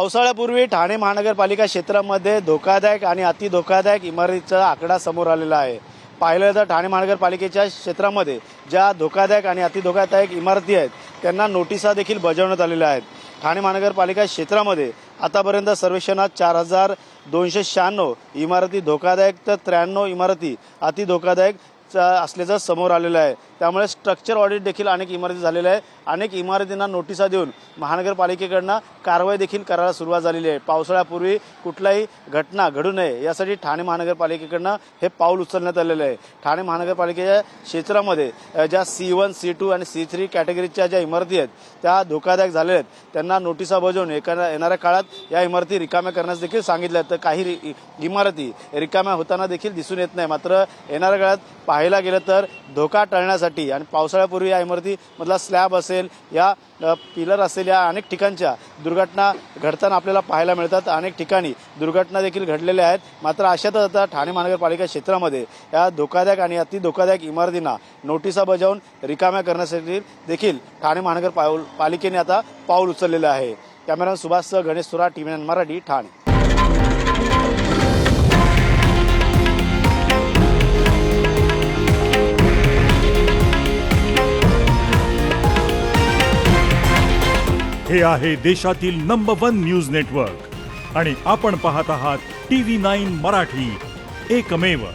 पावसाळ्यापूर्वी ठाणे महानगरपालिका क्षेत्रामध्ये धोकादायक आणि अतिधोकादायक इमारतीचा आकडा समोर आलेला आहे। पाहिलं तर ठाणे महानगरपालिकेच्या क्षेत्रामध्ये ज्या धोकादायक आणि अतिधोकादायक इमारती आहेत त्यांना नोटिसा देखील बजावण्यात आलेल्या आहेत। ठाणे महानगरपालिका क्षेत्रामध्ये आतापर्यंत सर्वेक्षणात 4296 इमारती धोकादायक तर 93 इमारती अतिधोकादायक असल्याचं समोर आलेलं आहे। त्यामुळे स्ट्रक्चर ऑडिट देखील अनेक इमारती झालेल्या आहे। अनेक इमारतींना नोटिसा देऊन महानगरपालिकेकडून कारवाई देखील करायला सुरुवात झालेली आहे। पावसाळ्यापूर्वी कुठलाही घटना घडू नये यासाठी ठाणे महानगरपालिकेकडून हे पाऊल उचलण्यात आलेलं आहे। ठाणे महानगरपालिकेच्या क्षेत्रामध्ये ज्या C1, C2 आणि C3 कॅटेगरीच्या ज्या इमारती आहेत त्या धोकादायक झालेल्या आहेत त्यांना नोटिसा बजावून येणाऱ्या काळात या इमारती रिकाम्या करण्यास देखील सांगितलं आहे। तर काही इमारती रिकाम्या होताना देखील दिसून येत नाही। मात्र येणाऱ्या काळात पाहायला गेलं तर धोका टाळण्यासाठी आणि पावसाळ्यापूर्वी या इमारतीमधला स्लॅब असेल या पिलर असेल या अनेक ठिकाणच्या दुर्घटना घडताना आपल्याला पाहायला मिळतात। अनेक ठिकाणी दुर्घटना देखील घडलेल्या आहेत। मात्र अशातच आता ठाणे महानगरपालिका क्षेत्रामध्ये या धोकादायक आणि अतिधोकादायक इमारतींना नोटिसा बजावून रिकाम्या करण्यासाठी देखील ठाणे महानगरपालिकेने आता पाऊल उचललेलं आहे। कॅमेरामॅन सुभाष गणेश सुरा, TV9 मराठी, ठाणे। हे आहे देशातील नंबर 1 न्यूज नेटवर्क आणि आपण पाहत आहात TV9 मराठी, एकमेव।